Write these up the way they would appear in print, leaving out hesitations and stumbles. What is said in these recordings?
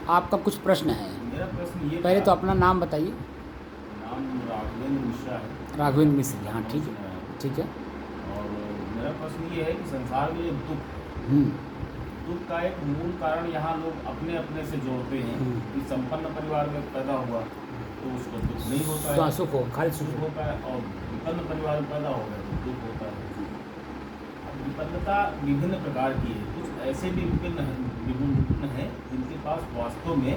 आपका कुछ प्रश्न है? मेरा प्रश्न ये पहले था, तो अपना नाम बताइए। नाम राघवेंद्र मिश्रा है। राघवेंद्र मिश्र, हाँ ठीक है, सुना है। ठीक है। और मेरा प्रश्न ये है कि संसार में जो दुख का एक मूल कारण यहाँ लोग अपने अपने से जोड़ते हैं कि संपन्न परिवार में पैदा हुआ तो उसको दुख नहीं होता है, सुख हो, खाली सुख सुख हो। होता है, और विपन्न परिवार में पैदा हो गया तो दुख होता है। अब विपन्नता विभिन्न प्रकार की है। कुछ ऐसे भी विभिन्न हैं जिनके पास वास्तव में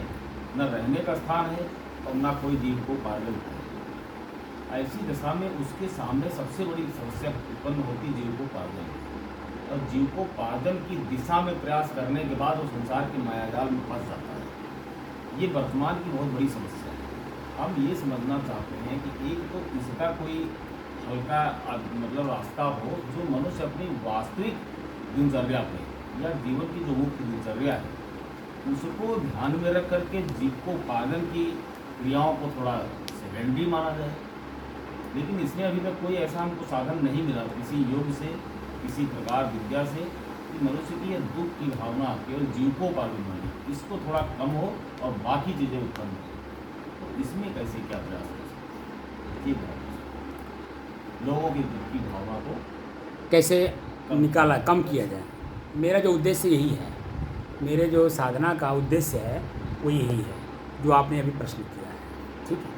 न रहने का स्थान है और न कोई जीविकोपार्जन है। ऐसी दशा में उसके सामने सबसे बड़ी समस्या उत्पन्न होती है जीविकोपार्जन, और जीविकोपार्जन की दिशा में प्रयास करने के बाद वो संसार के मायाजाल में फंस जाता है। ये वर्तमान की बहुत बड़ी समस्या है। हम ये समझना चाहते हैं कि एक तो इसका कोई हल्का मतलब रास्ता हो जो मनुष्य अपनी वास्तविक दिनचर्या पे या जीवन की जो मुख्य दिनचर्या है उसको ध्यान में रख करके जीविकोपार्जन की क्रियाओं को थोड़ा सेकेंडरी माना जाए। लेकिन इसमें अभी तक कोई ऐसा हमको साधन नहीं मिला किसी योग से, किसी प्रकार विद्या से, कि मनुष्य की यह दुख की भावना केवल जीविकोपार्जन वाली इसको थोड़ा कम हो और बाकी चीज़ें उत्पन्न हो। तो इसमें कैसे क्या प्रयास कर सकते हैं? ये बात लोगों की दुख की भावना को कैसे निकाला, कम किया जाए। मेरा जो उद्देश्य यही है, मेरे जो साधना का उद्देश्य है वो यही है जो आपने अभी प्रश्न किया है। ठीक है,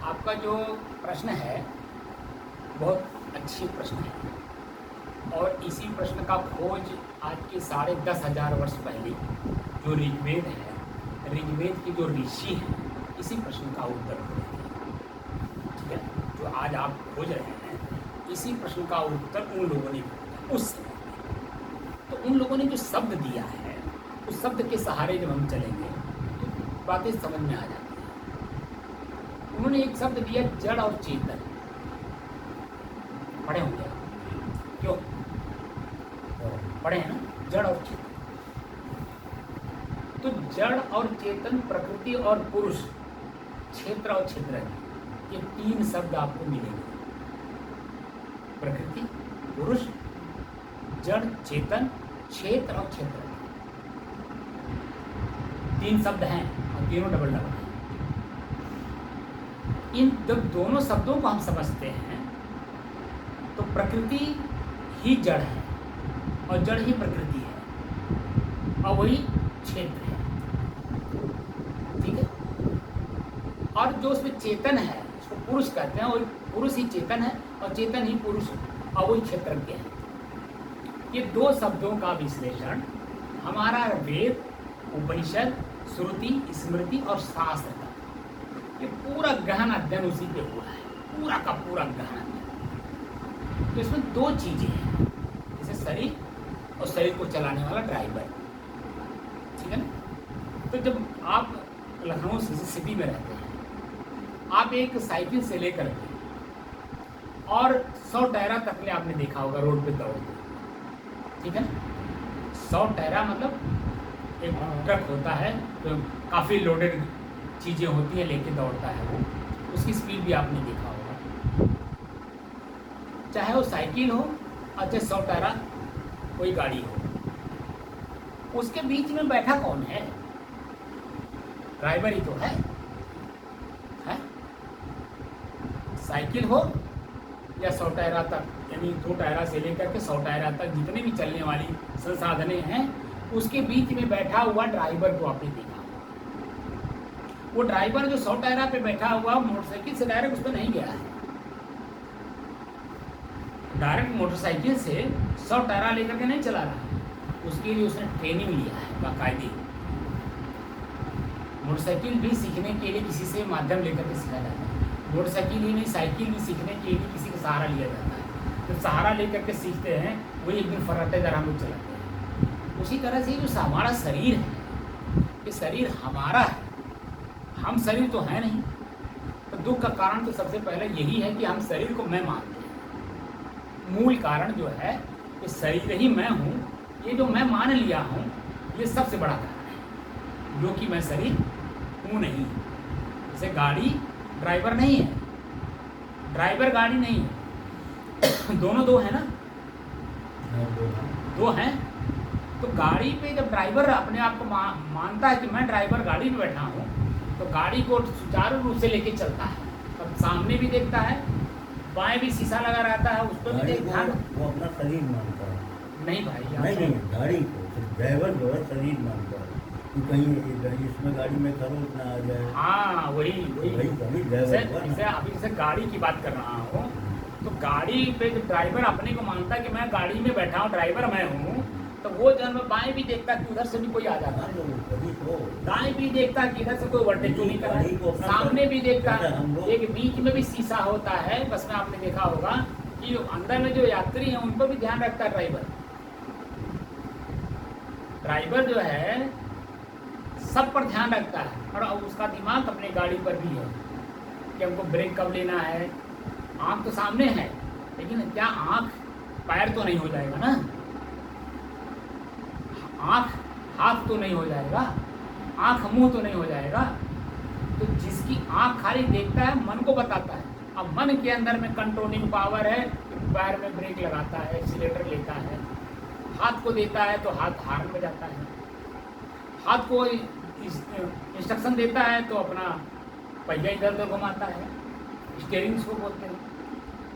आपका जो प्रश्न है बहुत अच्छी प्रश्न है, और इसी प्रश्न का खोज आज के 10,500 वर्ष पहले जो ऋग्वेद है, ऋग्वेद के जो ऋषि हैं इसी प्रश्न का उत्तर दे रहे हैं। ठीक है, जो आज आप खोज रहे हैं इसी प्रश्न का उत्तर उन लोगों ने खोजा उस समय में। तो उन लोगों ने जो शब्द दिया है उस शब्द के सहारे जब हम चलेंगे तो बातें समझ में आ जाती हैं। उन्होंने एक शब्द दिया जड़ और चेतन। पढ़े होंगे आप? क्यों पढ़े हैं ना, जड़ और चेतन। तो जड़ और चेतन, प्रकृति और पुरुष, क्षेत्र और क्षेत्र, ये 3 शब्द आपको मिलेंगे। प्रकृति, पुरुष, जड़, चेतन, क्षेत्र और क्षेत्र, 3 शब्द हैं और तीनों डबल हैं। इन जब दोनों शब्दों को हम समझते हैं तो प्रकृति ही जड़ है और जड़ ही प्रकृति है और वही क्षेत्र है। ठीक है, और जो उसमें चेतन है उसको पुरुष कहते हैं, और पुरुष ही चेतन है और चेतन ही पुरुष और वही क्षेत्रज्ञ है। ये 2 शब्दों का विश्लेषण हमारा वेद, उपनिषद, श्रुति, स्मृति और शास्त्र का ये पूरा गहन अध्ययन उसी पे हुआ है, पूरा का पूरा गहन अध्ययन। तो इसमें 2 चीजें हैं, जैसे शरीर और शरीर को चलाने वाला ड्राइवर। ठीक है ना? तो जब आप लखनऊ सिटी में रहते हैं, आप एक साइकिल से लेकर के और 100 टायरा तक ले आपने देखा होगा रोड पे दौड़ते। ठीक है ना? 100 टायरा मतलब एक ट्रक होता है तो काफ़ी लोडेड चीज़ें होती हैं लेके दौड़ता है वो, उसकी स्पीड भी आपने देखा होगा। चाहे वो साइकिल हो और चाहे 100 टायरा कोई गाड़ी हो, उसके बीच में बैठा कौन है? ड्राइवर ही तो है? साइकिल हो या 100 टायरा तक, यानी 2 टायरा से लेकर के 100 टायरा तक जितने भी चलने वाली संसाधने हैं उसके बीच में बैठा हुआ ड्राइवर को आपने देखा। वो ड्राइवर जो 100 टायरा पे बैठा हुआ मोटरसाइकिल से डायरेक्ट उस पर नहीं गया है। डायरेक्ट मोटरसाइकिल से 100 टायरा लेकर के नहीं चला रहा है, उसके लिए उसने ट्रेनिंग लिया है बाकायदे। मोटरसाइकिल भी सीखने के लिए किसी से माध्यम लेकर के सीखा जाता है। मोटरसाइकिल ही नहीं, साइकिल भी सीखने के लिए किसी का सहारा लिया जाता है। जब सहारा लेकर के सीखते हैं वही एक दिन फर्राटेदार हम लोग चलाते हैं। उसी तरह से जो हमारा शरीर है, ये शरीर हमारा है, हम शरीर तो है नहीं। तो दुख का कारण तो सबसे पहले यही है कि हम शरीर को मैं मानते हैं। मूल कारण जो है कि शरीर ही मैं हूँ, ये जो मैं मान लिया हूँ ये सबसे बड़ा कारण है, जो कि मैं शरीर हूँ नहीं। जैसे गाड़ी ड्राइवर नहीं है, ड्राइवर गाड़ी नहीं है, दोनों 2 है ना, 2 हैं। तो गाड़ी पे जब ड्राइवर अपने आप को मानता है कि मैं ड्राइवर गाड़ी में बैठा हूँ, तो गाड़ी को सुचारू रूप से लेके चलता है। अब सामने भी देखता है, बाएं भी शीशा लगा रहता है, उस पर भी गाड़ी ध्यान। वो अपना शरीर मानता है। नहीं भाई, नहीं, गाड़ी को ड्राइवर जो है शरीर मानता है कि कहीं इसमें गाड़ी में खरोच ना आ जाए। हाँ, वही वही ड्राइवर हुआ जैसे ना। अभी जैसे गाड़ी की बात कर रहा हूँ, तो गाड़ी पे जब ड्राइवर अपने को मानता है कि मैं गाड़ी में बैठा हूँ, ड्राइवर मैं हूँ, तो वो जब मैं बाएं भी देखता है कि उधर से भी कोई आ जाता है, वही तो दाएं भी देखता है कि इधर से कोई ओवरटेक नहीं कर रहा है, सामने भी देखता है, एक बीच में भी शीशा होता है। बस में आपने देखा होगा कि अंदर में जो यात्री हैं उन पर भी ध्यान रखता है ड्राइवर जो है सब पर ध्यान रखता है, और उसका दिमाग अपने गाड़ी पर भी है कि हमको ब्रेक कब लेना है। आँख तो सामने है, लेकिन क्या आँख पैर तो नहीं हो जाएगा ना, आँख हाथ तो नहीं हो जाएगा, आँख मुंह तो नहीं हो जाएगा। तो जिसकी आँख खाली देखता है, मन को बताता है। अब मन के अंदर में कंट्रोलिंग पावर है, पैर में ब्रेक लगाता है, एक्सीलेटर लेता है, हाथ को देता है तो हाथ हार्न में जाता है, हाथ को इंस्ट्रक्शन देता है तो अपना पहिया इधर उधर घुमाता है, स्टीयरिंग को बोलते हैं।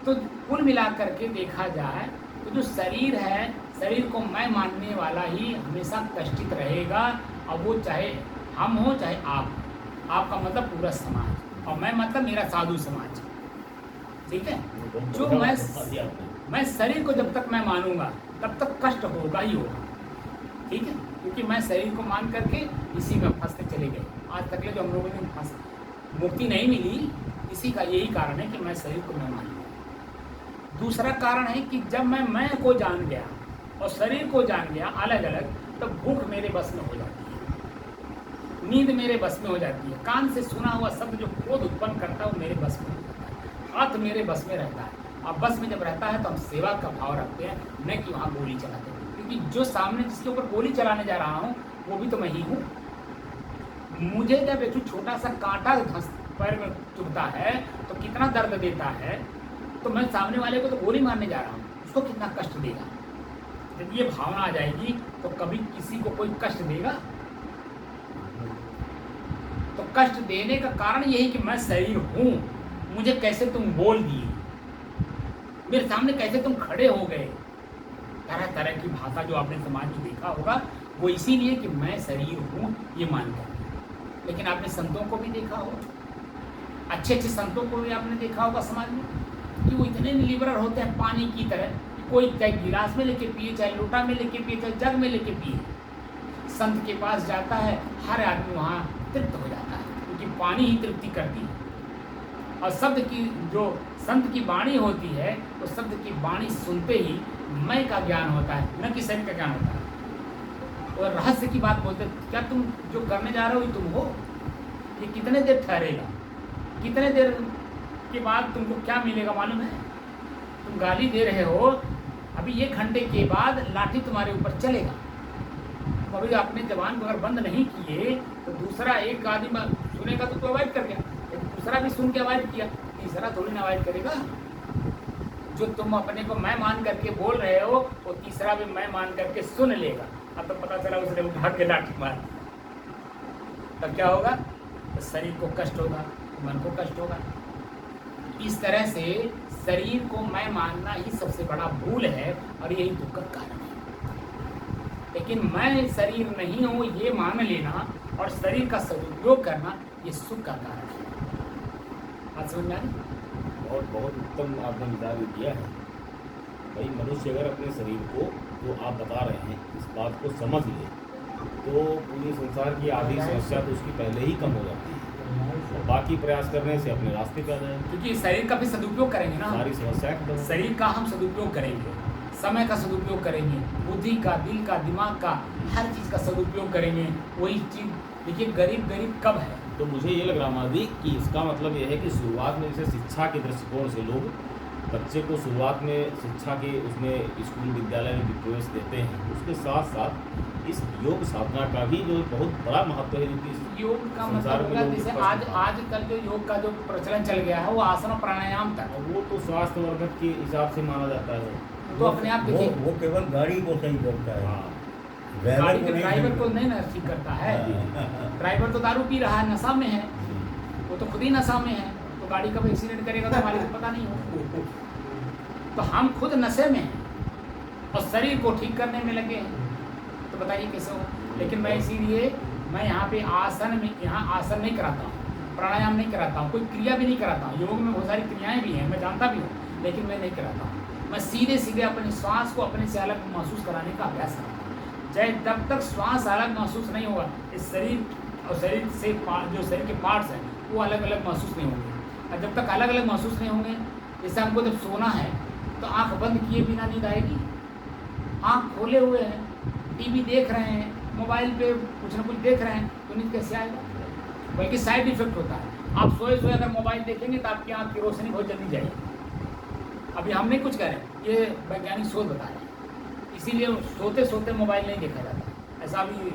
तो कुल मिला करके देखा जाए तो जो शरीर है, शरीर को मैं मानने वाला ही हमेशा कष्टित रहेगा, और वो चाहे हम हो चाहे आप हो। आपका मतलब पूरा समाज, और मैं मतलब मेरा साधु समाज, ठीक है। जो मैं शरीर को जब तक मैं मानूंगा तब तक कष्ट होगा ही होगा, ठीक है, क्योंकि मैं शरीर को मान करके इसी में फंसते चले गए। आज तक जो हम लोगों ने मुक्ति नहीं मिली, इसी का यही कारण है कि मैं शरीर को मैं मान लिया। दूसरा कारण है कि जब मैं को जान गया और शरीर को जान गया अलग अलग, तो भूख मेरे बस में हो जाती है, नींद मेरे बस में हो जाती है, कान से सुना हुआ शब्द जो क्रोध उत्पन्न करता है वो मेरे बस में हो जाता है, हाथ मेरे बस में रहता है। और बस में जब रहता है तो हम सेवा का भाव रखते हैं, न कि वहाँ गोली चलाते हैं, क्योंकि जो सामने जिसके ऊपर गोली चलाने जा रहा हूँ वो भी तो मैं ही हूँ। मुझे जब एक छोटा सा कांटा पैर में चुभता है तो कितना दर्द देता है, तो मैं सामने वाले को तो गोली मारने जा रहा हूँ, उसको कितना कष्ट देगा। जब ये भावना आ जाएगी तो कभी किसी को कोई कष्ट देगा। तो कष्ट देने का कारण यही कि मैं शरीर हूँ, मुझे कैसे तुम बोल दिए, मेरे सामने कैसे तुम खड़े हो गए। तरह तरह की भाषा जो आपने समाज में देखा होगा, वो इसीलिए कि मैं शरीर हूँ ये मानकर। लेकिन आपने संतों को भी देखा होगा, अच्छे अच्छे संतों को भी आपने देखा होगा समाज में, कि वो इतने लिबरल होते हैं पानी की तरह, कोई चाहे गिलास में लेके पिए, चाहे लोटा में लेके पिए, चाहे जग में लेके पिए। संत के पास जाता है, हर आदमी वहाँ तृप्त हो जाता है, क्योंकि पानी ही तृप्ति करती है। और शब्द की जो संत की वाणी होती है, तो शब्द की वाणी सुनते ही मैं का ज्ञान होता है, न कि शरीर का ज्ञान होता है। और रहस्य की बात बोलते, क्या तुम जो करने जा रहे हो ये तुम हो, ये कितने देर ठहरेगा, कितने देर के बाद तुमको क्या मिलेगा मालूम है। तुम गाली दे रहे हो, अभी 1 घंटे के बाद लाठी तुम्हारे ऊपर चलेगा। तो अभी आपने जबान को अगर बंद नहीं किए तो दूसरा एक आदमी सुनेगा तो अवॉइड कर गया, दूसरा भी सुन के अवॉइड किया, तीसरा थोड़ी ना अवॉइड करेगा। जो तुम अपने को मैं मान करके बोल रहे हो, वो तीसरा भी मैं मान करके सुन लेगा। अब तो पता चला उसने उठा के लाठी मार, तब क्या होगा, तो शरीर को कष्ट होगा, मन को कष्ट होगा। इस तरह से शरीर को मैं मानना ही सबसे बड़ा भूल है, और यही दुख का कारण है। लेकिन मैं शरीर नहीं हूँ ये मान लेना और शरीर का सदुपयोग करना, ये सुख का कारण है। बात समझ में आ रही? और बहुत उत्तम आपने विचार दिया है। भाई मनुष्य अगर अपने शरीर को, जो आप बता रहे हैं, इस बात को समझ ले, तो पूरे संसार की आधी समस्या तो उसकी पहले ही कम हो जाती है, और बाकी प्रयास करने से अपने रास्ते पे आ जाएंगे। क्योंकि शरीर का भी सदुपयोग करेंगे ना, सारी समस्याएं खत्म। शरीर का हम सदुपयोग करेंगे, समय का सदुपयोग करेंगे, बुद्धि का, दिल का, दिमाग का, हर चीज़ का सदुपयोग करेंगे। वही चीज़ देखिए, गरीब कब है। तो मुझे ये लग रहा मादी कि इसका मतलब ये है कि शुरुआत में जैसे शिक्षा के दृष्टिकोण से लोग बच्चे को शुरुआत में शिक्षा के उसमें स्कूल विद्यालय में प्रवेश देते हैं, उसके साथ साथ इस योग साधना का भी जो बहुत बड़ा महत्व है, जो कि योग का मतलब होगा जैसे आजकल जो योग का जो प्रचलन चल गया है वो आसन और प्राणायाम तक, वो तो स्वास्थ्य वर्धक के हिसाब से माना जाता है। तो अपने आप देखिए, वो केवल गाड़ी को सही करता है। हाँ, गाड़ी के ड्राइवर को नहीं ना ठीक करता है। ड्राइवर तो दारू पी रहा है, नशा में है, वो तो खुद ही नशा में है, तो गाड़ी कब एक्सीडेंट करेगा तो हमारे को पता नहीं हो। तो हम खुद नशे में हैं और शरीर को ठीक करने में लगे हैं, तो बताइए कैसे होगा। लेकिन मैं इसीलिए मैं यहाँ पे आसन नहीं कराता हूँ, प्राणायाम नहीं कराता हूँ, कोई क्रिया भी नहीं कराता हूँ। योग में बहुत सारी क्रियाएं भी हैं, मैं जानता भी हूँ, लेकिन मैं नहीं कराता हूँ। मैं सीधे अपने श्वास को अपने से अलग महसूस कराने का अभ्यास करता हूँ। चाहे जब तक श्वास अलग महसूस नहीं होगा, इस शरीर और शरीर से जो शरीर के पार्ट्स हैं वो अलग अलग महसूस नहीं होंगे। और जब तक अलग अलग महसूस नहीं होंगे, जैसे हमको जब सोना है तो आँख बंद किए बिना नींद आएगी, आँख खोले हुए हैं, टीवी देख रहे हैं, मोबाइल पे कुछ ना कुछ देख रहे हैं, तो नींद कैसे आएगा? बल्कि साइड इफेक्ट होता है। आप सोए अगर मोबाइल देखेंगे तो आपकी आँख की रोशनी बहुत जल्दी जाएगी। अभी हम नहीं कुछ कह रहे हैं, ये वैज्ञानिक शोध बता रहे हैं। इसीलिए सोते सोते मोबाइल नहीं देखा जाता। ऐसा भी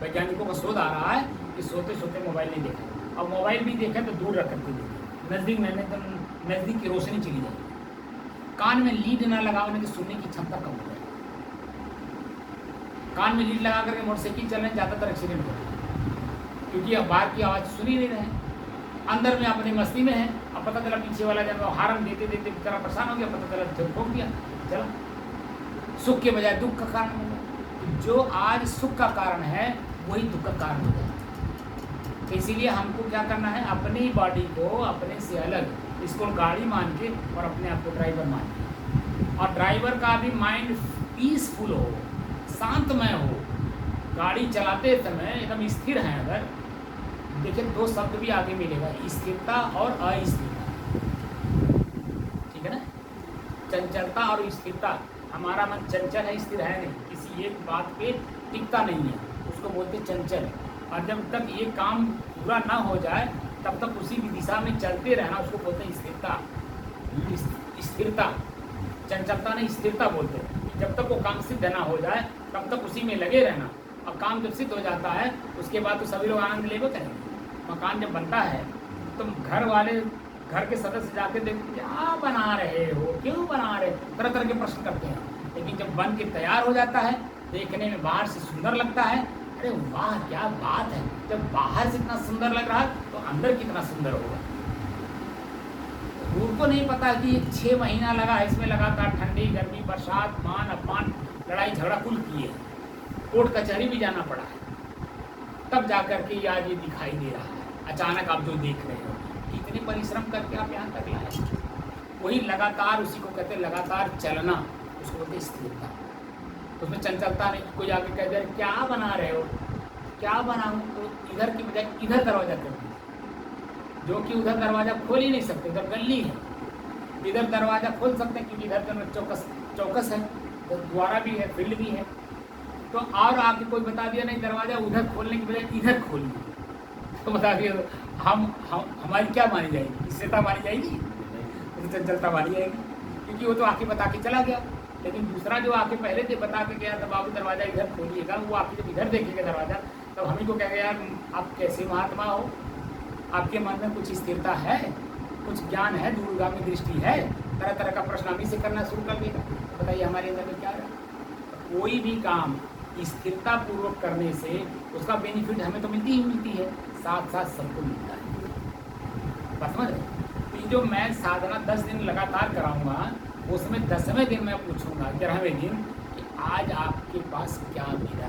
वैज्ञानिकों का शोध आ रहा है कि सोते सोते मोबाइल नहीं देखा जाता। और मोबाइल भी देखें तो दूर रख करके देखें, नज़दीक की रोशनी चली जाएगी। कान में लीड ना लगाने की सुनने की क्षमता कम हो जाएगी। कान में लीड लगा करके मोटरसाइकिल चल रहे हैं, ज़्यादातर एक्सीडेंट होते हैं, क्योंकि अब बाहर की आवाज़ सुन ही नहीं रहे हैं, अंदर में अपनी मस्ती में है। अब पता चला पीछे वाला जब हारन देते देते बेचारा परेशान हो गया, पता चला जब ठोक दिया, चला सुख के बजाय दुख का कारण हो गया। जो आज सुख का कारण है वही दुख का कारण हो गया। तो इसीलिए हमको क्या करना है, अपनी बॉडी को अपने से अलग, इसको गाड़ी मान के और अपने आप को ड्राइवर मान के, और ड्राइवर का भी माइंड पीसफुल हो, शांतमय हो। गाड़ी चलाते समय एकदम स्थिर है। अगर देखिए दो शब्द भी आगे मिलेगा, स्थिरता और अस्थिरता, ठीक है ना। चंचलता और स्थिरता। हमारा मन चंचल है, स्थिर है नहीं, किसी एक बात पे टिकता नहीं है, उसको बोलते चंचल। और जब तक ये काम पूरा ना हो जाए तब तक उसी भी दिशा में चलते रहना, उसको बोलते हैं स्थिरता। स्थिरता, चंचलता नहीं, स्थिरता बोलते हैं। जब तक वो काम सिद्ध ना हो जाए तब तक उसी में लगे रहना। अब काम जब सिद्ध हो जाता है उसके बाद तो सभी लोग आनंद लेबे करेंगे। मकान जब बनता है तो घर वाले, घर के सदस्य जाके देखते क्या बना रहे हो, क्यों बना रहे, तरह तरह के प्रश्न करते हैं। लेकिन जब बन के तैयार हो जाता है, देखने में बाहर से सुंदर लगता है, अरे वाह क्या बात है। जब बाहर से इतना सुंदर लग रहा है तो अंदर कितना सुंदर होगा। उनको नहीं पता कि 6 महीना लगा है, इसमें लगातार ठंडी गर्मी बरसात मान अपमान लड़ाई झगड़ा कुल किए, कोर्ट कचहरी भी जाना पड़ा है, तब जाकर के आज ये दिखाई दे रहा है। अचानक आप जो देख रहे हो, इतने परिश्रम करके आप यहाँ तक लाए, वही लगातार, उसी को कहते हैं लगातार चलना, उसको बोलते हैं स्थिरता। उसमें चंचलता नहीं। कोई आके कह दे क्या बना रहे हो, क्या बनाऊँ, तो इधर की बजाय इधर दरवाजा कर दीजिए, जो कि उधर दरवाज़ा खोल ही नहीं सकते, उधर गली है। इधर दरवाज़ा खोल सकते हैं क्योंकि इधर चौकस है, तो द्वारा भी है, फील्ड भी है। तो और आके कोई बता दिया नहीं दरवाज़ा उधर खोलने की बजाय इधर खोलिए, तो बता दिया हम हमारी क्या मानी जाएगी, स्थिरता मानी जाएगी, चंचलता मानी जाएगी, क्योंकि वो तो आके बता के चला गया। लेकिन दूसरा जो आके पहले से बता के गया, तब बाबू दरवाज़ा इधर खोलिएगा, वो आके जब इधर देखेगा दरवाज़ा, तब हमें को कहेगा यार आप कैसे महात्मा हो, आपके मन में कुछ स्थिरता है, कुछ ज्ञान है, दूरगामी दृष्टि है, तरह तरह का प्रश्न हम से करना शुरू कर देगा। बताइए हमारे अंदर में क्या है। कोई भी काम स्थिरता पूर्वक करने से उसका बेनिफिट हमें तो मिलती ही मिलती है, साथ साथ सबको मिलता है। बस समझ रहे। तो जो मैं साधना 10 दिन लगातार कराऊंगा, उसमें 10वें दिन मैं पूछूंगा, 11वें दिन, कि आज आपके पास क्या मिला,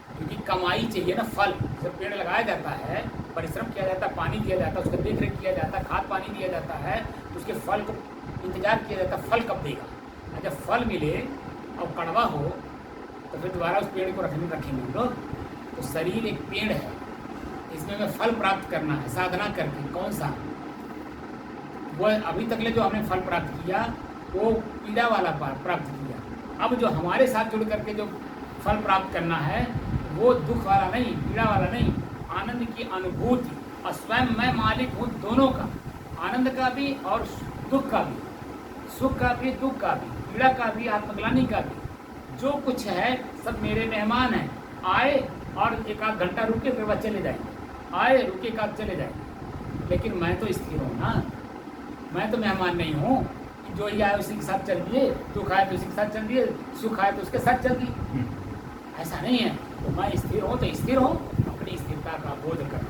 क्योंकि कमाई चाहिए ना, फल। जब पेड़ लगाया जाता है, परिश्रम किया जाता है, पानी दिया जाता है, उसका देख रेख किया जाता है, खाद पानी दिया जाता है, तो उसके फल को इंतजार किया जाता है, फल कब देगा। और जब फल मिले और कड़वा हो तो फिर दोबारा उस पेड़ को रखेंगे हम लोग। तो शरीर एक पेड़ है, इसमें हमें फल प्राप्त करना है साधना करके। कौन सा? वो अभी तक ले जो हमने फल प्राप्त किया वो पीड़ा वाला प्राप्त किया। अब जो हमारे साथ जुड़ करके जो फल प्राप्त करना है वो दुख वाला नहीं, पीड़ा वाला नहीं, आनंद की अनुभूति। और स्वयं मैं मालिक हूँ दोनों का, आनंद का भी और दुख का भी, सुख का भी दुख का भी, पीड़ा का भी आत्मग्लानि का भी। जो कुछ है सब मेरे मेहमान हैं, आए और एक आध घंटा रुके फिर वह चले जाएंगे, आए रुके एक आध चले जाएंगे। लेकिन मैं तो स्थिर हूँ ना, मैं तो मेहमान नहीं हूँ। जो ही आए उसी के साथ चल दिए, दुख आए तो उसी के साथ चल दिए, सुख आए तो उसके साथ चल दिए। ऐसा नहीं है। तो मैं स्थिर हूँ तो स्थिर हो, अपनी स्थिरता का बोध करना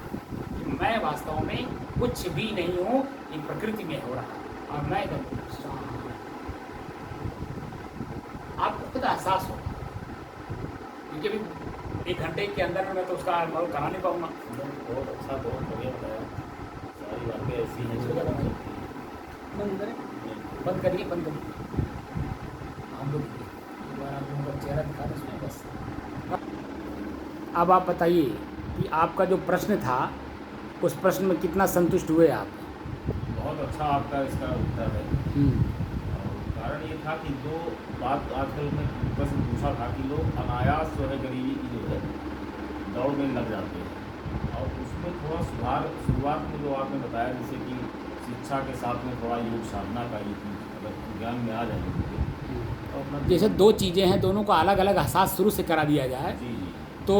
कि मैं वास्तव में कुछ भी नहीं हूँ, ये प्रकृति में हो रहा और मैं एकदम शांत। आपको खुद एहसास हो, क्योंकि अभी 1 घंटे के अंदर में मैं तो उसका अनुभव करा नहीं पाऊंगा। बहुत अच्छा, बहुत बढ़िया बताया। सारी बातें ऐसी हैं जो बंद करें, बंद करिए, बंद करिए। हम लोग एक बार आप लोगों का चेहरा दिखा दें उसमें बस। अब आप बताइए कि आपका जो प्रश्न था उस प्रश्न में कितना संतुष्ट हुए आप? बहुत अच्छा आपका इसका उत्तर है। और कारण ये था कि जो बात आजकल में प्रश्न पूछा था कि लोग अनायास जो है गरीबी की जो है दौड़ में लग जाते हैं, और उसमें थोड़ा सुधार शुरुआत में जो आपने बताया, जैसे कि शिक्षा के साथ में थोड़ा योग साधना का ये अगर ज्ञान में आ जाए तो अपना जैसे 2 चीज़ें हैं, दोनों का अलग अलग एहसास शुरू से करा दिया जाए जी जी तो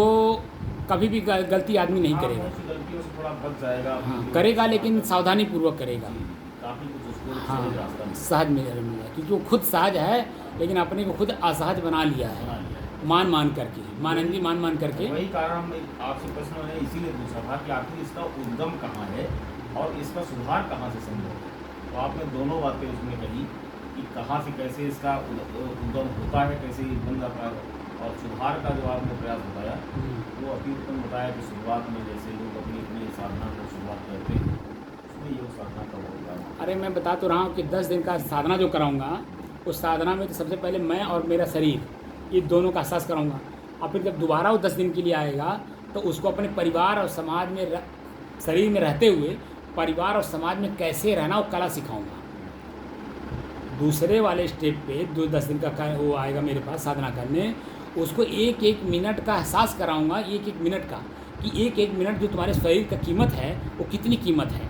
कभी भी गलती आदमी नहीं करेगा। बहुत सी गलतियों से थोड़ा बच जाएगा। हाँ, करेगा लेकिन सावधानी पूर्वक करेगा। जी, काफ़ी कुछ उसको हाँ, सहज रास्ता सहज मिलेगा, क्योंकि वो खुद सहज है लेकिन अपने को खुद असहज बना लिया है, बना लिया है। मान करके, मान करके। वही कारण हम आपसे प्रश्न मैंने इसीलिए पूछा था कि आखिर इसका उद्गम कहाँ है और इसका सुधार कहाँ से संभव है। तो आपने दोनों बातें उसमें कही कि कहाँ से कैसे इसका उद्गम होता है, कैसे ये बन जाता है, और सुधार का जो आपने प्रयास बताया वो अति उत्तम बताया कि शुरुआत में जैसे लोग अपनी अपनी साधना को शुरुआत करते हैं उसमें योग साधना का बहुत बड़ा। अरे मैं बता तो रहा हूँ कि 10 दिन का साधना जो कराऊंगा, उस साधना में तो सबसे पहले मैं और मेरा शरीर, ये दोनों का एहसास कराऊंगा। और फिर जब दोबारा वो 10 दिन के लिए आएगा तो उसको अपने परिवार और समाज में शरीर में रहते हुए परिवार और समाज में कैसे रहना वो कला सिखाऊंगा। दूसरे वाले स्टेप पे 10 दिन का वो आएगा मेरे पास साधना करने, उसको 1-1 मिनट का एहसास कराऊंगा, 1-1 मिनट का, कि 1-1 मिनट जो तुम्हारे शरीर का कीमत है वो कितनी कीमत है,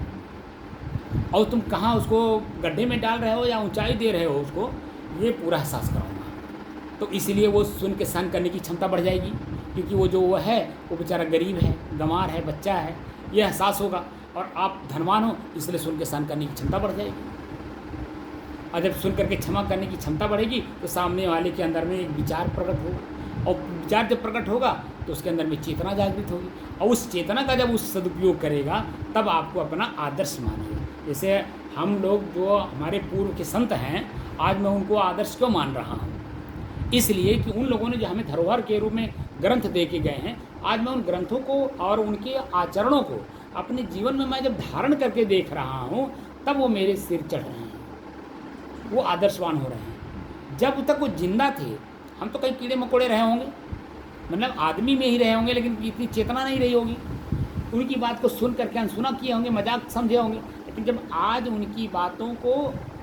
और तुम कहाँ उसको गड्ढे में डाल रहे हो या ऊंचाई दे रहे हो उसको, ये पूरा एहसास कराऊंगा। तो इसलिए वो सुन के सहन करने की क्षमता बढ़ जाएगी, क्योंकि वो जो वो है वो बेचारा गरीब है, गंवार है, बच्चा है, ये एहसास होगा। और आप धनवान हो इसलिए सुन के सहन करने की क्षमता बढ़ जाएगी। और जब सुन करके क्षमा करने की क्षमता बढ़ेगी तो सामने वाले के अंदर में एक विचार प्रकट होगा, और विचार जब प्रकट होगा तो उसके अंदर में चेतना जागृत होगी, और उस चेतना का जब उस सदुपयोग करेगा तब आपको अपना आदर्श मानेगा। जैसे हम लोग जो हमारे पूर्व के संत हैं, आज मैं उनको आदर्श क्यों मान रहा हूँ? इसलिए कि उन लोगों ने जो हमें धरोहर के रूप में ग्रंथ दे के गए हैं, आज मैं उन ग्रंथों को और उनके आचरणों को अपने जीवन में मैं जब धारण करके देख रहा हूँ तब वो मेरे सिर चढ़ रहे हैं, वो आदर्शवान हो रहे हैं। जब तक वो जिंदा थे हम तो कई कीड़े मकोड़े रहे होंगे, मतलब आदमी में ही रहे होंगे, लेकिन इतनी चेतना नहीं रही होगी। उनकी बात को सुन करके अनसुना किए होंगे, मजाक समझे होंगे, लेकिन जब आज उनकी बातों को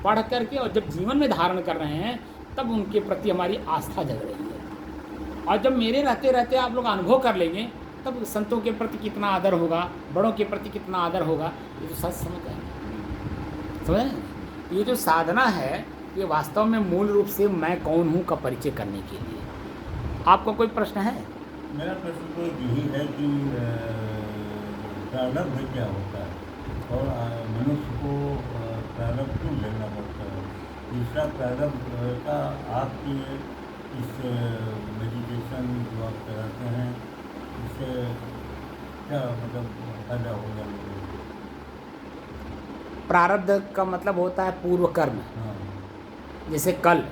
पढ़ करके और जब जीवन में धारण कर रहे हैं तब उनके प्रति हमारी आस्था जग रही है। और जब मेरे रहते रहते आप लोग अनुभव कर लेंगे तब संतों के प्रति कितना आदर होगा, बड़ों के प्रति कितना आदर होगा, ये तो सच समझ आएंगे। समझ रहे? ये जो साधना है ये वास्तव में मूल रूप से मैं कौन हूँ का परिचय करने के लिए। आपको कोई प्रश्न है? मेरा प्रश्न तो यही है कि प्रारब्ध क्या होता है और मनुष्य को प्रारब्ध क्यों लेना पड़ता है? दूसरा प्रारब्ध का आपकी इस मेडिटेशन जो आप कराते हैं इससे क्या मतलब फायदा होगा? प्रारब्ध का मतलब होता है पूर्व कर्म। हाँ। जैसे कल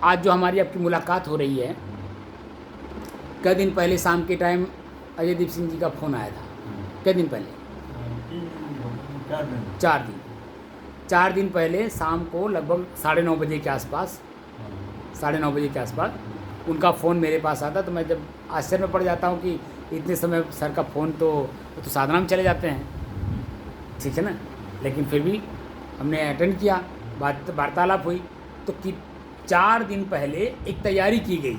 आज जो हमारी आपकी मुलाकात हो रही है, कई दिन पहले शाम के टाइम अजय दीप सिंह जी का फ़ोन आया था। कई दिन पहले? 4 दिन पहले शाम को लगभग 9:30 बजे के आसपास, 9:30 बजे के आसपास उनका फ़ोन मेरे पास आता। तो मैं जब आश्चर्य में पड़ जाता हूँ कि इतने समय सर का फ़ोन तो साधना में चले जाते हैं, ठीक है ना, लेकिन फिर भी हमने अटेंड किया, वार्तालाप हुई। तो कि 4 दिन पहले एक तैयारी की गई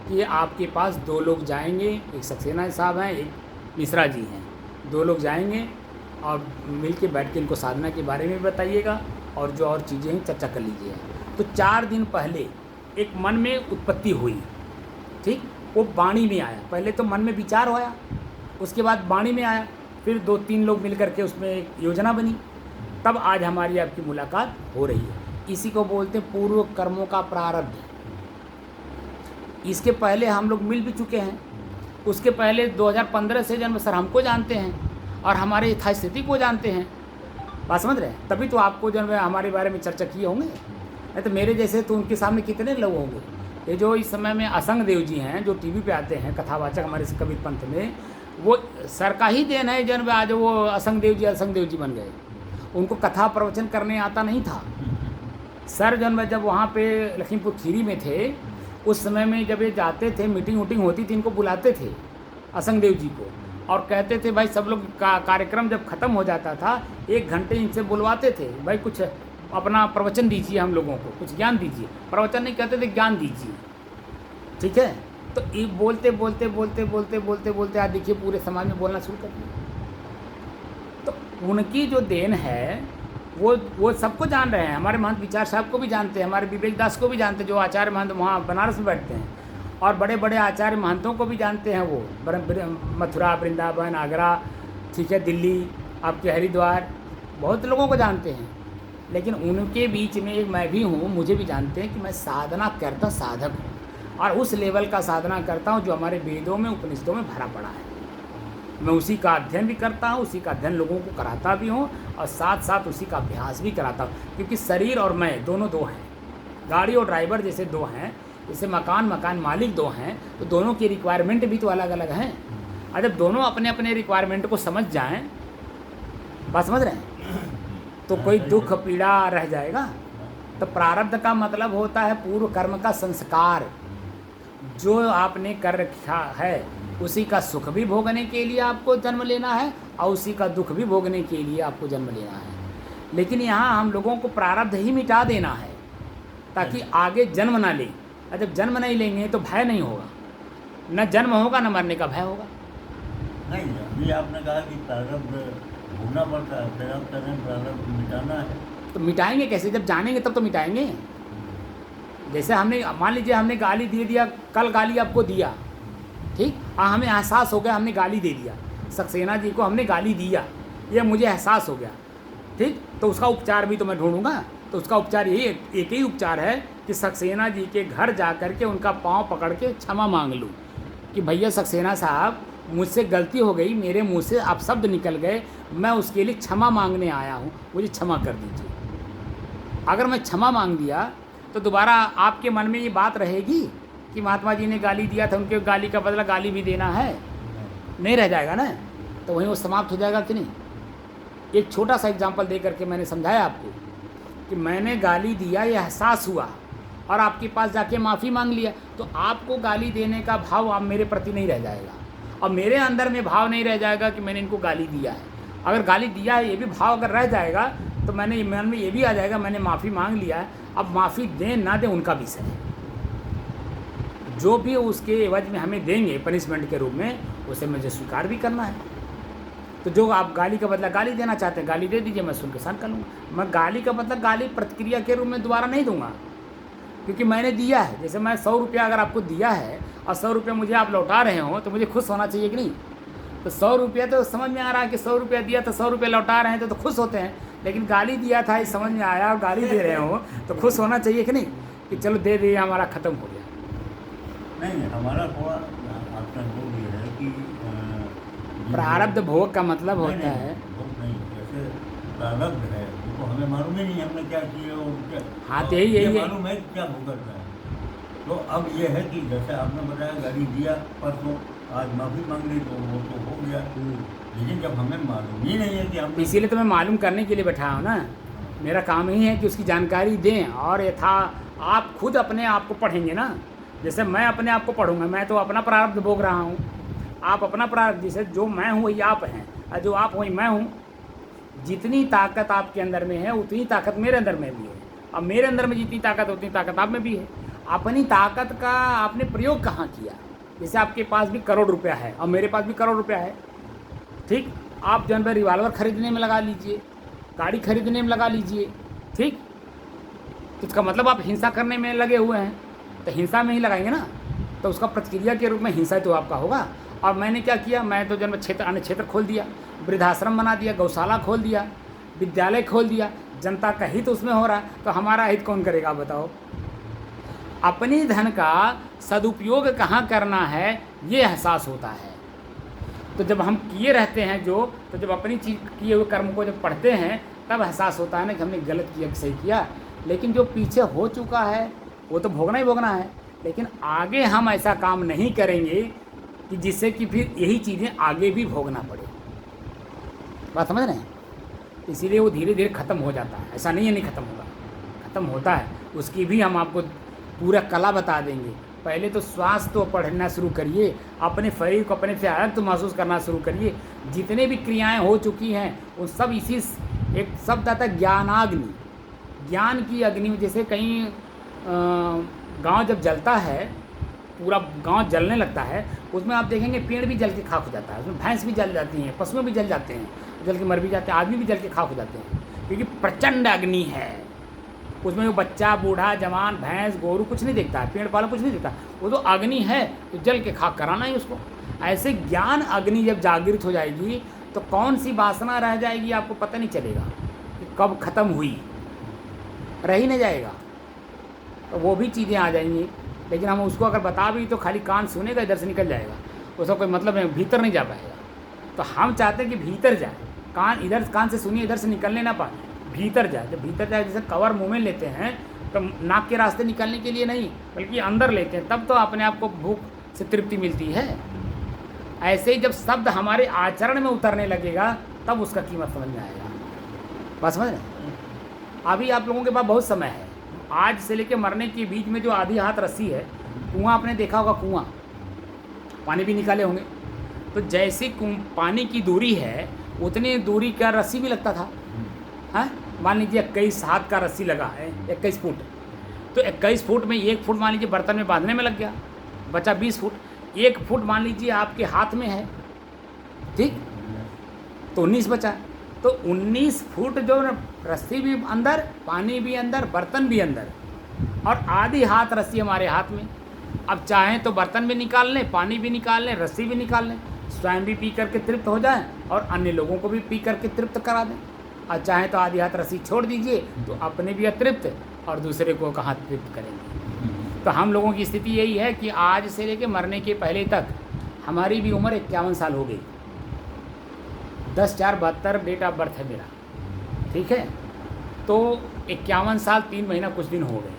कि आपके पास 2 लोग जाएंगे, एक सक्सेना साहब हैं, एक मिश्रा जी हैं, 2 लोग जाएंगे और मिल के बैठ के इनको साधना के बारे में बताइएगा और जो और चीज़ें हैं चर्चा कर लीजिएगा। तो 4 दिन पहले एक मन में उत्पत्ति हुई, ठीक, वो वाणी में आया। पहले तो मन में विचार होया, उसके बाद वाणी में आया, फिर 2-3 लोग मिल करके उसमें एक योजना बनी, तब आज हमारी आपकी मुलाकात हो रही है। इसी को बोलते हैं पूर्व कर्मों का प्रारब्ध। इसके पहले हम लोग मिल भी चुके हैं। उसके पहले 2015 से जन्म सर हमको जानते हैं और हमारे यथास्थिति को जानते हैं। बात समझ रहे हैं? तभी तो आपको जन्म हमारे बारे में चर्चा किए होंगे, नहीं तो मेरे जैसे तो उनके सामने कितने लोग होंगे। ये जो इस समय में असंग देव जी हैं जो टीवी पे आते हैं कथावाचक हमारे कबीर पंथ में, वो सर का ही देन है जन्म आज वो असंग देव जी बन गए। उनको कथा प्रवचन करने आता नहीं था। सर जन्म जब वहाँ पे लखीमपुर खीरी में थे उस समय में जब ये जाते थे मीटिंग वूटिंग होती थी, इनको बुलाते थे असंग देव जी को और कहते थे भाई सब लोग का कार्यक्रम जब ख़त्म हो जाता था 1 घंटे इनसे बुलवाते थे, भाई कुछ अपना प्रवचन दीजिए, हम लोगों को कुछ ज्ञान दीजिए। प्रवचन नहीं कहते थे, ज्ञान दीजिए, ठीक है। तो ये बोलते बोलते बोलते बोलते बोलते बोलते आज देखिए पूरे समाज में बोलना शुरू कर दिया। तो उनकी जो देन है वो सबको जान रहे हैं। हमारे महंत विचार साहब को भी जानते हैं, हमारे विवेक दास को भी जानते हैं जो आचार्य महंत वहाँ बनारस में बैठते हैं, और बड़े बड़े आचार्य महंतों को भी जानते हैं। वो मथुरा, वृंदावन, आगरा, ठीक है, दिल्ली, आपके हरिद्वार, बहुत लोगों को जानते हैं। लेकिन उनके बीच में एक मैं भी हूँ, मुझे भी जानते हैं कि मैं साधना करता साधक हूँ और उस लेवल का साधना करता हूँ जो हमारे वेदों में उपनिषदों में भरा पड़ा है। मैं उसी का अध्ययन भी करता हूँ, उसी का अध्ययन लोगों को कराता भी हूँ और साथ साथ उसी का अभ्यास भी कराता हूँ। क्योंकि शरीर और मैं दोनों दो हैं, गाड़ी और ड्राइवर जैसे दो हैं, जैसे मकान मालिक दो हैं, तो दोनों की रिक्वायरमेंट भी तो अलग अलग हैं। और जब दोनों अपने अपने रिक्वायरमेंट को समझ जाएं, बात समझ रहे हैं, तो कोई दुख पीड़ा रह जाएगा। तो प्रारब्ध का मतलब होता है पूर्व कर्म का संस्कार, जो आपने कर रखा है उसी का सुख भी भोगने के लिए आपको जन्म लेना है और उसी का दुख भी भोगने के लिए आपको जन्म लेना है। लेकिन यहाँ हम लोगों को प्रारब्ध ही मिटा देना है ताकि आगे जन्म ना लें। और जब जन्म नहीं लेंगे तो भय नहीं होगा, न जन्म होगा न मरने का भय होगा। नहीं, अभी आपने कहा कि प्रारब्ध भोगना पड़ता है, फिर आप कह रहे हैं प्रारब्ध मिटाना है। तो मिटाएंगे कैसे? जब जानेंगे तब तो मिटाएंगे। जैसे हमने मान लीजिए हमने गाली दे दिया, कल गाली आपको दिया, ठीक, हमें एहसास हो गया हमने गाली दे दिया, सक्सेना जी को हमने गाली दिया, ये मुझे एहसास हो गया, ठीक, तो उसका उपचार भी तो मैं ढूंढूंगा। तो उसका उपचार यही एक ही उपचार है कि सक्सेना जी के घर जा कर के उनका पाँव पकड़ के क्षमा मांग लूँ कि भैया सक्सेना साहब मुझसे गलती हो गई, मेरे मुंह से आप शब्द निकल गए, मैं उसके लिए क्षमा मांगने आया हूँ, मुझे क्षमा कर दीजिए। अगर मैं क्षमा मांग दिया तो दोबारा आपके मन में ये बात रहेगी कि महात्मा जी ने गाली दिया था, उनके गाली का बदला गाली भी देना है, नहीं रह जाएगा ना। तो वहीं वो समाप्त हो जाएगा कि नहीं। एक छोटा सा एग्जांपल दे करके मैंने समझाया आपको कि मैंने गाली दिया, ये एहसास हुआ और आपके पास जाके माफ़ी मांग लिया, तो आपको गाली देने का भाव आप मेरे प्रति नहीं रह जाएगा और मेरे अंदर में भाव नहीं रह जाएगा कि मैंने इनको गाली दिया है। अगर गाली दिया है ये भी भाव अगर रह जाएगा तो मैंने मन में ये भी आ जाएगा मैंने माफ़ी मांग लिया है, अब माफ़ी दें ना दें उनका विषय है। जो भी उसके एवज में हमें देंगे पनिशमेंट के रूप में, उसे मुझे स्वीकार भी करना है। तो जो आप गाली का बदला गाली देना चाहते हैं, गाली दे दीजिए, मैं सुन के शांत कर लूँगा। मैं गाली का बदला गाली प्रतिक्रिया के रूप में दोबारा नहीं दूंगा, क्योंकि मैंने दिया है। जैसे मैं 100 रुपया अगर आपको दिया है और 100 रुपया मुझे आप लौटा रहे हो तो मुझे खुश होना चाहिए कि नहीं। तो 100 रुपया तो समझ में आ रहा है कि 100 रुपया दिया तो 100 रुपया लौटा रहे हैं तो खुश होते हैं। लेकिन गाली दिया था ये समझ में आया और गाली दे रहे हो तो खुश होना चाहिए कि नहीं, कि चलो दे दिए हमारा ख़त्म हो गया। नहीं, हमारा थोड़ा आपका वो ये है कि प्रारब्ध भोग का मतलब होता है, भोग नहीं, जैसे प्रारब्ध है तो हमें मालूम ही नहीं हमने क्या किया और क्या, हाँ तो यही मालूम है क्या भुगतना है। तो अब ये है कि जैसे आपने बताया गाली दिया परसों, आज माफ़ी मांग ली तो वो तो हो गया। लेकिन जब हमें मालूम ही नहीं है कि हम, इसीलिए तो मैं मालूम करने के लिए बैठा हूँ ना। मेरा काम ही है कि उसकी जानकारी दें और यथा आप खुद अपने आप को पढ़ेंगे ना। जैसे मैं अपने आप को पढ़ूंगा, मैं तो अपना प्रारब्ध भोग रहा हूँ, आप अपना प्रारब्ध, जैसे जो मैं हूँ वही आप हैं और जो आप वही मैं हूँ। जितनी ताकत आपके अंदर में है उतनी ताकत मेरे अंदर में भी है और मेरे अंदर में जितनी ताकत उतनी ताकत आप में भी है। अपनी ताकत का आपने प्रयोग कहाँ किया? जैसे आपके पास भी करोड़ रुपया है और मेरे पास भी करोड़ रुपया है, ठीक, आप जो है रिवाल्वर खरीदने में लगा लीजिए, गाड़ी खरीदने में लगा लीजिए, ठीक, तो इसका मतलब आप हिंसा करने में लगे हुए हैं, तो हिंसा में ही लगाएंगे ना। तो उसका प्रतिक्रिया के रूप में हिंसा तो आपका होगा। और मैंने क्या किया, मैं तो जन्म क्षेत्र अन्य क्षेत्र खोल दिया, वृद्धाश्रम बना दिया, गौशाला खोल दिया, विद्यालय खोल दिया, जनता का हित उसमें हो रहा है, तो हमारा हित कौन करेगा बताओ। अपने धन का सदुपयोग कहाँ करना है ये एहसास होता है। तो जब हम किए रहते हैं तो जब अपनी चीज़ किए हुए कर्म को जब पढ़ते हैं तब एहसास होता है ना कि हमने गलत किया कि सही किया। लेकिन जो पीछे हो चुका है वो तो भोगना ही भोगना है, लेकिन आगे हम ऐसा काम नहीं करेंगे कि जिससे कि फिर यही चीज़ें आगे भी भोगना पड़े। बात समझ रहे हैं? इसीलिए वो धीरे धीरे ख़त्म हो जाता है। ऐसा नहीं है नहीं ख़त्म होगा, ख़त्म होता है। उसकी भी हम आपको पूरा कला बता देंगे। पहले तो श्वास तो पढ़ना शुरू करिए, अपने शरीर को अपने से अलग तो महसूस करना शुरू करिए। जितने भी क्रियाएं हो चुकी हैं वो सब इसी एक शब्द आता है ज्ञानाग्नि, ज्ञान की अग्नि में। जैसे कहीं गांव जब जलता है, पूरा गांव जलने लगता है, उसमें आप देखेंगे पेड़ भी जल के खाक हो जाता है, उसमें भैंस भी जल जाती हैं, पशु भी जल जाते हैं, जल के मर भी जाते हैं, आदमी भी जल के खाक हो जाते हैं, क्योंकि प्रचंड अग्नि है उसमें। वो बच्चा बूढ़ा जवान भैंस गोरू कुछ नहीं देखता है, पेड़ पाला कुछ नहीं देखता, वो तो अग्नि है, तो जल के खाक कराना ही उसको। ऐसे ज्ञान अग्नि जब जागृत हो जाएगी तो कौन सी वासना रह जाएगी आपको पता नहीं चलेगा कि कब ख़त्म हुई, रह ही नहीं जाएगा। तो वो भी चीज़ें आ जाएंगी, लेकिन हम उसको अगर बता भी तो खाली कान सुनेगा, इधर से निकल जाएगा, उसका कोई मतलब नहीं, भीतर नहीं जा पाएगा। तो हम चाहते हैं कि भीतर जाए, कान इधर कान से सुनिए, इधर से निकलने ना पाए, भीतर जाए। जब भीतर जाए, जैसे कवर मुंह में लेते हैं तो नाक के रास्ते निकलने के लिए नहीं बल्कि अंदर लेते हैं, तब तो अपने आप को भूख से तृप्ति मिलती है। ऐसे ही जब शब्द हमारे आचरण में उतरने लगेगा तब उसका कीमत समझ में आएगा। बात समझ रहे हैं? अभी आप लोगों के पास बहुत समय है, आज से लेकर मरने के बीच में जो आधी हाथ रस्सी है, कुआं आपने देखा होगा, कुआं पानी भी निकाले होंगे, तो जैसी पानी की दूरी है उतनी दूरी का रस्सी भी लगता था। हाँ, मान लीजिए 21 हाथ का रस्सी लगा है, 21 फुट, तो 21 फुट में 1 फुट मान लीजिए बर्तन में बांधने में लग गया, बचा 20 फुट। 1 फुट मान लीजिए आपके हाथ में है, ठीक, तो 19 बचा। तो 19 फुट जो रस्सी भी अंदर, पानी भी अंदर, बर्तन भी अंदर, और आधी हाथ रस्सी हमारे हाथ में। अब चाहें तो बर्तन भी निकाल लें, पानी भी निकाल लें, रस्सी भी निकाल लें, स्वयं भी पी करके तृप्त हो जाएं और अन्य लोगों को भी पी करके तृप्त करा दें। और चाहें तो आधी हाथ रस्सी छोड़ दीजिए तो अपने भी अतृप्त और दूसरे को कहाँ तृप्त करेंगे। तो हम लोगों की स्थिति यही है कि आज से लेकर मरने के पहले तक हमारी भी उम्र 51 साल हो गई। 10/4/72 डेट ऑफ बर्थ है मेरा, ठीक है। तो 51 साल 3 महीना कुछ दिन हो गए।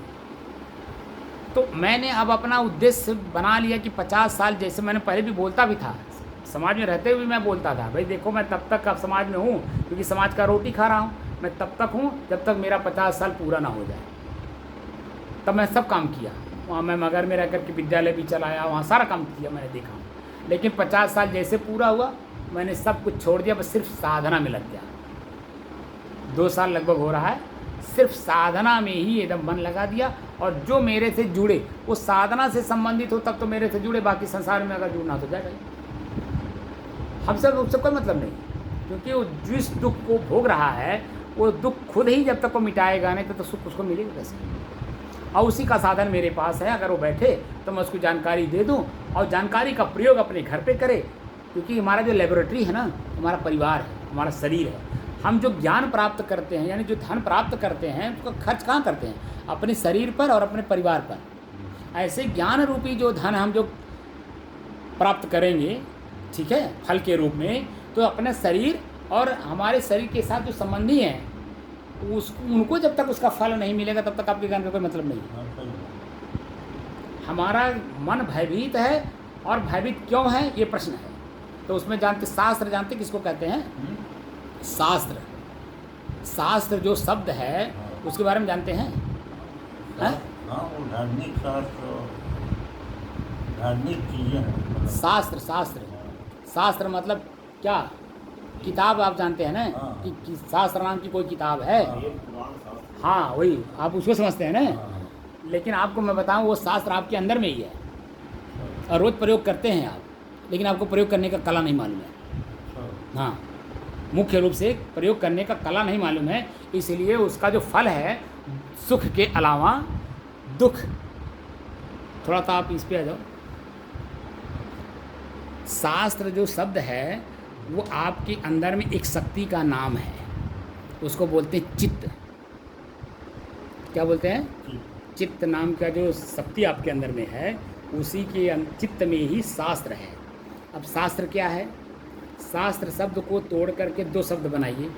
तो मैंने अब अपना उद्देश्य बना लिया कि 50 साल, जैसे मैंने पहले भी बोलता भी था, समाज में रहते हुए मैं बोलता था, भाई देखो मैं तब तक अब समाज में हूँ क्योंकि समाज का रोटी खा रहा हूँ, मैं तब तक हूँ जब तक मेरा 50 साल पूरा ना हो जाए। तब मैं सब काम किया, वहाँ मैं मगर में रह कर के विद्यालय भी चलाया, वहाँ सारा काम किया, मैंने देखा। लेकिन 50 साल जैसे पूरा हुआ मैंने सब कुछ छोड़ दिया, बस सिर्फ साधना में लग गया। 2 साल लगभग हो रहा है, सिर्फ साधना में ही एकदम मन लगा दिया। और जो मेरे से जुड़े वो साधना से संबंधित हो तब तो मेरे से जुड़े, बाकी संसार में अगर जुड़ना तो जाएगा। हम सब उससे कोई मतलब नहीं, क्योंकि वो जिस दुख को भोग रहा है वो दुख खुद ही जब तक वो मिटाएगा नहीं तो सुख उसको मिलेगा कैसे। और उसी का साधन मेरे पास है, अगर वो बैठे तो मैं उसको जानकारी दे दूं और जानकारी का प्रयोग अपने घर पे करे। क्योंकि हमारा जो लेबोरेटरी है ना, हमारा परिवार है, हमारा शरीर है। हम जो ज्ञान प्राप्त करते हैं यानी जो धन प्राप्त करते हैं उसका खर्च कहाँ करते हैं? अपने शरीर पर और अपने परिवार पर। ऐसे ज्ञान रूपी जो धन हम जो प्राप्त करेंगे, ठीक है, फल के रूप में, तो अपने शरीर और हमारे शरीर के साथ जो संबंधी हैं उनको जब तक उसका फल नहीं मिलेगा तब तक आपके ज्ञान का कोई मतलब नहीं है। हमारा मन भयभीत है, और भयभीत क्यों है ये प्रश्न है। तो उसमें जानते, शास्त्र जानते किसको कहते हैं? शास्त्र। शास्त्र जो शब्द है उसके बारे में जानते हैं? हाँ, वो धार्मिक शास्त्र, धार्मिक चीज़ें हैं। शास्त्र, शास्त्र, शास्त्र मतलब क्या? किताब आप जानते हैं ना, कि शास्त्र नाम की कोई किताब है। हाँ, वही आप उसको समझते हैं ना। लेकिन आपको मैं बताऊं, वो शास्त्र आपके अंदर में ही है और रोज़ प्रयोग करते हैं आप, लेकिन आपको प्रयोग करने का कला नहीं मालूम है। हाँ, मुख्य रूप से प्रयोग करने का कला नहीं मालूम है, इसलिए उसका जो फल है सुख के अलावा दुख। थोड़ा सा आप इस पे आ जाओ। शास्त्र जो शब्द है वो आपके अंदर में एक शक्ति का नाम है, उसको बोलते हैं चित्त। क्या बोलते हैं? चित्त नाम का जो शक्ति आपके अंदर में है, उसी के चित्त में ही शास्त्र है। अब शास्त्र क्या है? शास्त्र शब्द को तोड़ करके दो शब्द बनाइए,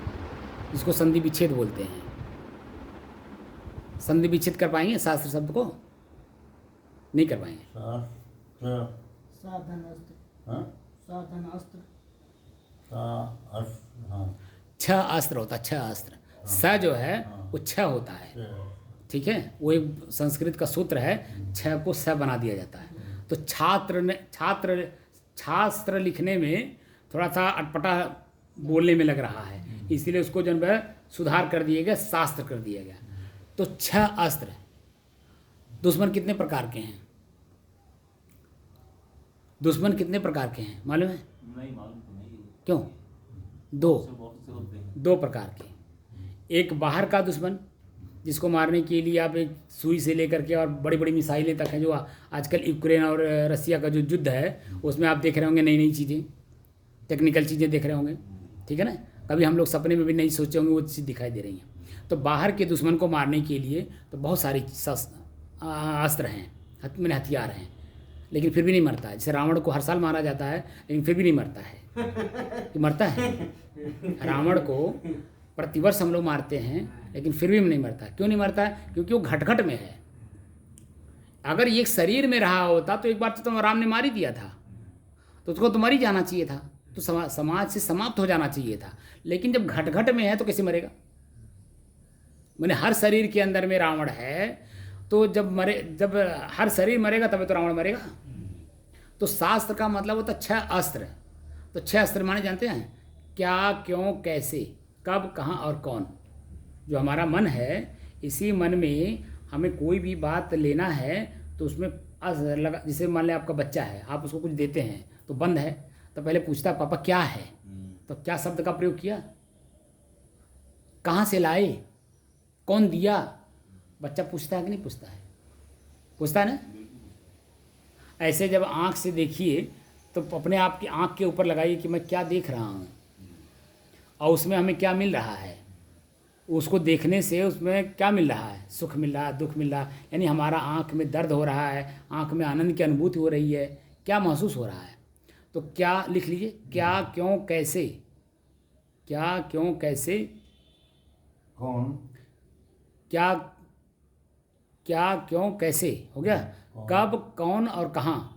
इसको संधि विच्छेद बोलते हैं। संधि विच्छेद कर पाएंगे शास्त्र शब्द को? नहीं कर पाएंगे। शास्त्र, साधन अस्त्र, हाँ, साधन अस्त्र, हाँ, छह अस्त्र होता है, छह अस्त्र। स जो है वो छह होता है, ठीक है। वो एक संस्कृत का सूत्र है, छह को स बना दिया जाता है। तो छात्र लिखने में थोड़ा सा अटपटा बोलने में लग रहा है, इसीलिए उसको जो है सुधार कर दिया गया, शास्त्र कर दिया गया। तो छह अस्त्र। दुश्मन कितने प्रकार के हैं? दुश्मन कितने प्रकार के हैं मालूम है? नहीं मालूम तो नहीं। क्यों? दो बहुत से होते हैं। दो प्रकार के। एक बाहर का दुश्मन, जिसको मारने के लिए आप एक सुई से लेकर के और बड़ी बड़ी मिसाइलें तक हैं, जो आजकल यूक्रेन और रसिया का जो युद्ध है उसमें आप देख रहे होंगे नई नई चीज़ें, टेक्निकल चीज़ें देख रहे होंगे, ठीक है ना। कभी हम लोग सपने में भी नहीं सोचे होंगे वो चीज़ दिखाई दे रही हैं। तो बाहर के दुश्मन को मारने के लिए तो बहुत सारे अस्त्र हैं, मैंने हथियार हैं, लेकिन फिर भी नहीं मरता है। जैसे रावण को हर साल मारा जाता है, लेकिन फिर भी नहीं मरता है। कि मरता है? रावण को प्रतिवर्ष हम लोग मारते हैं, लेकिन फिर भी नहीं मरता। क्यों नहीं मरता है? क्योंकि वो घट में है। अगर ये शरीर में रहा होता तो एक बार तो राम ने मार ही दिया था, तो उसको तो मर ही जाना चाहिए था, तो समाज से समाप्त हो जाना चाहिए था। लेकिन जब घट में है तो कैसे मरेगा? मैंने हर शरीर के अंदर में रावण है, तो जब हर शरीर मरेगा तभी तो रावण मरेगा। तो शास्त्र का मतलब होता छह अस्त्र। तो छह अस्त्र माने जानते हैं? क्या, क्यों, कैसे, कब, कहाँ और कौन। जो हमारा मन है, इसी मन में हमें कोई भी बात लेना है तो उसमें लगा। जैसे मान लें आपका बच्चा है, आप उसको कुछ देते हैं तो बंद है, तो पहले पूछता है पापा क्या है, तो क्या शब्द का प्रयोग किया, कहाँ से लाए, कौन दिया। बच्चा पूछता है कि नहीं पूछता है? पूछता है ना। ऐसे जब आँख से देखिए तो अपने आप की आँख के ऊपर लगाइए कि मैं क्या देख रहा हूँ और उसमें हमें क्या मिल रहा है। उसको देखने से उसमें क्या मिल रहा है? सुख मिल रहा है, दुख मिल रहा है, यानी हमारा आँख में दर्द हो रहा है, आँख में आनंद की अनुभूति हो रही है, क्या महसूस हो रहा है। तो क्या लिख लीजिए, क्या, क्यों, कैसे। क्या, क्यों, कैसे, कौन, क्या, क्या, क्यों, कैसे हो गया। कब, कौन और कहाँ।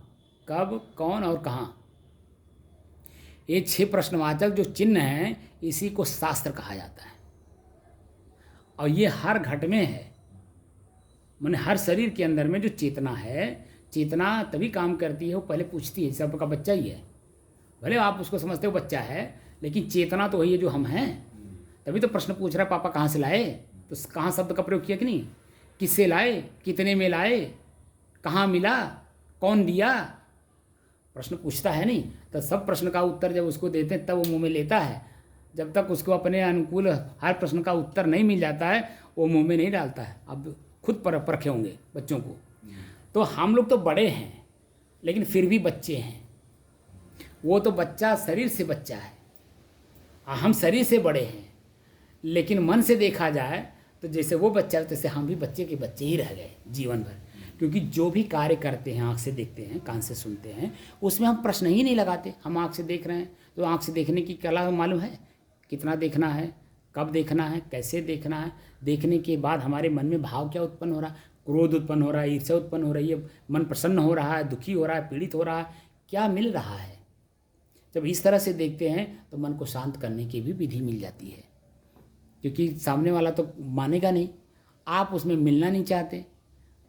कब, कौन और कहाँ, ये 6 प्रश्नवाचक जो चिन्ह हैं, इसी को शास्त्र कहा जाता है। और ये हर घट में है, माने हर शरीर के अंदर में जो चेतना है, चेतना तभी काम करती है, वो पहले पूछती है। जैसे आपका बच्चा ही है, भले आप उसको समझते हो बच्चा है, लेकिन चेतना तो वही है जो हम हैं। तभी तो प्रश्न पूछ रहा है पापा कहाँ से लाए, तो कहाँ शब्द का प्रयोग किया कि नहीं? किससे लाए, कितने में लाए, कहाँ मिला, कौन दिया। प्रश्न पूछता है नहीं, तो सब प्रश्न का उत्तर जब उसको देते हैं तब वो मुंह में लेता है। जब तक उसको अपने अनुकूल हर प्रश्न का उत्तर नहीं मिल जाता है, वो मुंह में नहीं डालता है। अब खुद परखे होंगे बच्चों को। तो हम लोग तो बड़े हैं, लेकिन फिर भी बच्चे हैं। वो तो बच्चा शरीर से बच्चा है, हम शरीर से बड़े हैं, लेकिन मन से देखा जाए तो जैसे वो बच्चा तैसे हम भी बच्चे के बच्चे ही रह गए जीवन भर। क्योंकि जो भी कार्य करते हैं, आँख से देखते हैं, कान से सुनते हैं, उसमें हम प्रश्न ही नहीं लगाते। हम आँख से देख रहे हैं तो आँख से देखने की कला मालूम है, कितना देखना है, कब देखना है, कैसे देखना है। देखने के बाद हमारे मन में भाव क्या उत्पन्न हो रहा है, क्रोध उत्पन्न हो रहा है, ईर्ष्या उत्पन्न हो रही है, मन प्रसन्न हो रहा है, दुखी हो रहा है, पीड़ित हो रहा है, क्या मिल रहा है। जब इस तरह से देखते हैं तो मन को शांत करने की भी विधि मिल जाती है। क्योंकि सामने वाला तो मानेगा नहीं, आप उसमें मिलना नहीं चाहते,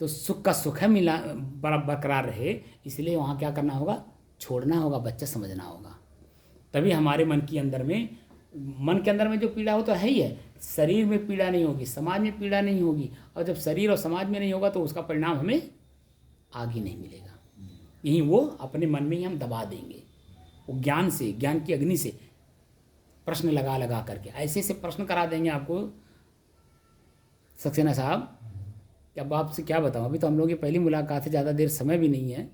तो सुख का सुख है मिला बरकरार रहे, इसलिए वहाँ क्या करना होगा, छोड़ना होगा, बच्चा समझना होगा। तभी हमारे मन के अंदर में जो पीड़ा हो तो है ही है। शरीर में पीड़ा नहीं होगी, समाज में पीड़ा नहीं होगी, और जब शरीर और समाज में नहीं होगा तो उसका परिणाम हमें आगे नहीं मिलेगा। यहीं वो अपने मन में ही हम दबा देंगे। वो ज्ञान से, ज्ञान की अग्नि से प्रश्न लगा लगा करके ऐसे ऐसे प्रश्न करा देंगे आपको सक्सेना साहब। अब आपसे क्या बताऊं, अभी तो हम लोग की पहली मुलाकात है, ज़्यादा देर समय भी नहीं है।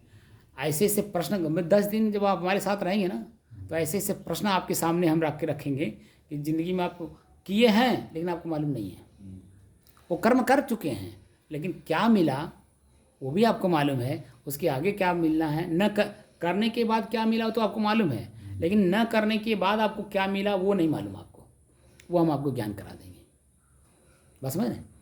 ऐसे ऐसे प्रश्न 10 दिन जब आप हमारे साथ रहेंगे ना, तो ऐसे ऐसे प्रश्न आपके सामने हम रख के रखेंगे कि ज़िंदगी में आप किए हैं लेकिन आपको मालूम नहीं है। वो कर्म कर चुके हैं, लेकिन क्या मिला वो भी आपको मालूम है, उसके आगे क्या मिलना है, करने के बाद क्या मिला तो आपको मालूम है, लेकिन न करने के बाद आपको क्या मिला वो नहीं मालूम आपको, वो हम आपको ज्ञान करा देंगे। बस समझ रहे हैं?